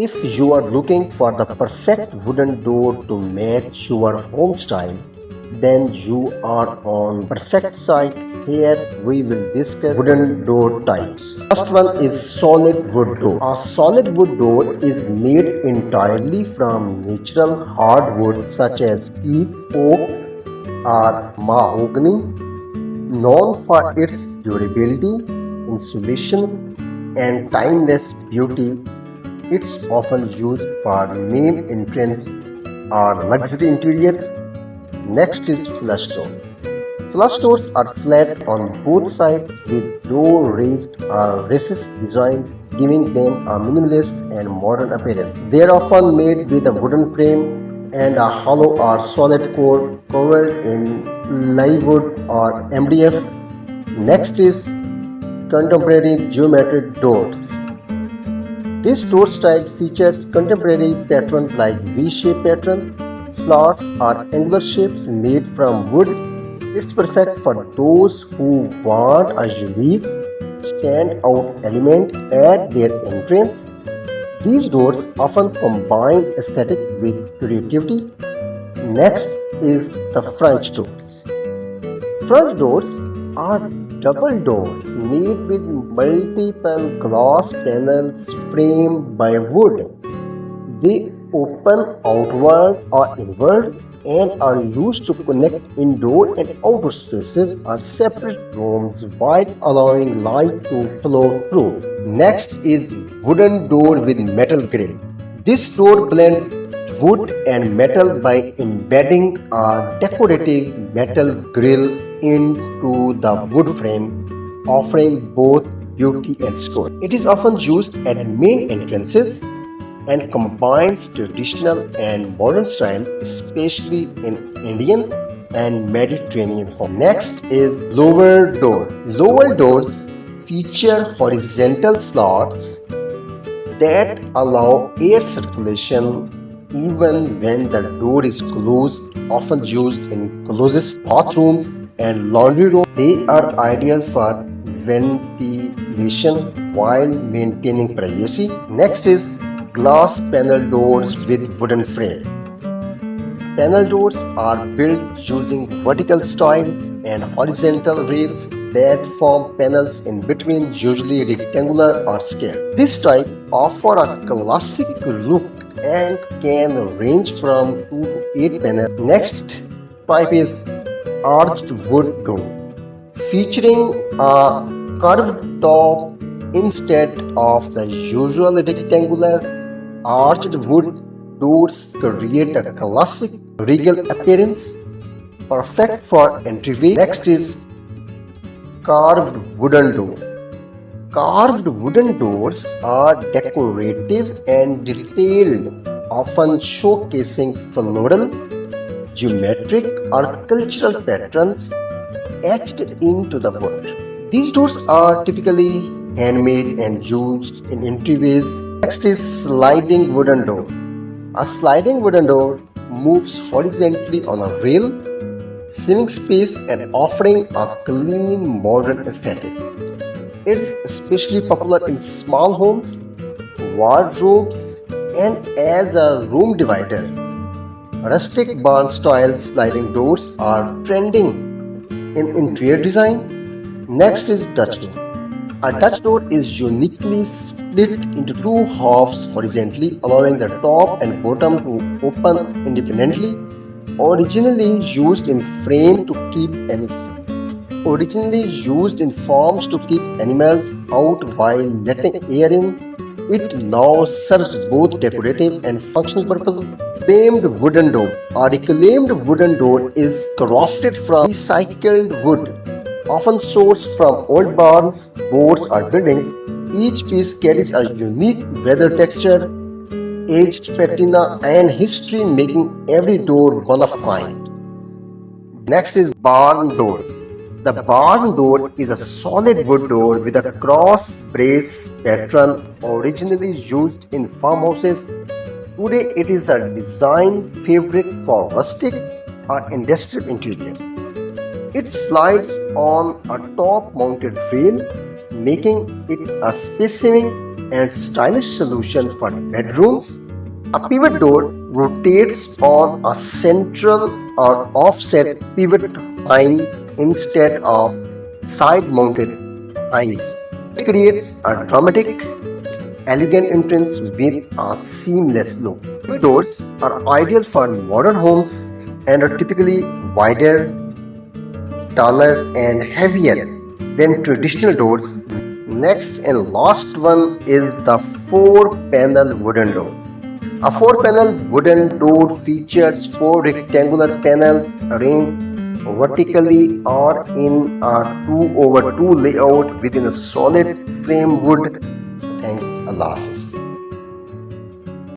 If you are looking for the perfect wooden door to match your home style, then you are on perfect site. Here we will discuss wooden door types. First one is solid wood door. A solid wood door is made entirely from natural hardwood such as teak, oak, or mahogany, known for its durability, insulation, and timeless beauty. It's often used for main entrance or luxury interiors. Next is flush door. Flush doors are flat on both sides with door raised or recessed designs, giving them a minimalist and modern appearance. They are often made with a wooden frame and a hollow or solid core covered in live wood or MDF. Next is contemporary geometric doors. This door style features contemporary patterns like V-shaped pattern, slots or angular shapes made from wood. It's perfect for those who want a unique, stand-out element at their entrance. These doors often combine aesthetic with creativity. Next is the French doors. French doors are double doors made with multiple glass panels framed by wood. They open outward or inward and are used to connect indoor and outdoor spaces or separate rooms while allowing light to flow through. Next is wooden door with metal grill. This door blends wood and metal by embedding a decorative metal grill into the wood frame, offering both beauty and score. It is often used at main entrances and combines traditional and modern style, especially in Indian and Mediterranean homes. Next is lower door. Lower doors feature horizontal slots that allow air circulation even when the door is closed, often used in closest bathrooms and laundry rooms. They are ideal for ventilation while maintaining privacy. Next is glass panel doors with wooden frame. Panel doors are built using vertical stiles and horizontal rails that form panels in between, usually rectangular or square. This type offers a classic look and can range from 2 to 8 panels. Next type is arched wood door, featuring a curved top instead of the usual rectangular. Arched wood doors create a classic regal appearance, perfect for entryway. Next is carved wooden door. Carved wooden doors are decorative and detailed, often showcasing floral, geometric or cultural patterns etched into the wood. These doors are typically handmade and used in entryways. Next is sliding wooden door. A sliding wooden door moves horizontally on a rail, saving space and offering a clean modern aesthetic. It's especially popular in small homes, wardrobes, and as a room divider. Rustic barn style sliding doors are trending in interior design. Next is Dutch door. A Dutch door is uniquely split into two halves horizontally, allowing the top and bottom to open independently. Originally used in farms to keep animals out while letting air in, it now serves both decorative and functional purposes. Reclaimed wooden door. A reclaimed wooden door is crafted from recycled wood, often sourced from old barns, boats, or buildings. Each piece carries a unique weather texture, aged patina, and history, making every door one of a kind. Next is barn door. The barn door is a solid wood door with a cross brace pattern originally used in farmhouses. Today it is a design favorite for rustic or industrial interior. It slides on a top-mounted rail, making it a space-saving and stylish solution for bedrooms. A pivot door rotates on a central or offset pivot pine instead of side-mounted pines. It creates a dramatic, elegant entrance with a seamless look. Pivot doors are ideal for modern homes and are typically wider, taller, and heavier than traditional doors. Next and last one is the 4-panel wooden door. A 4-panel wooden door features 4 rectangular panels arranged vertically or in a 2/2 layout within a solid frame wood. Thanks, Allah Hafiz.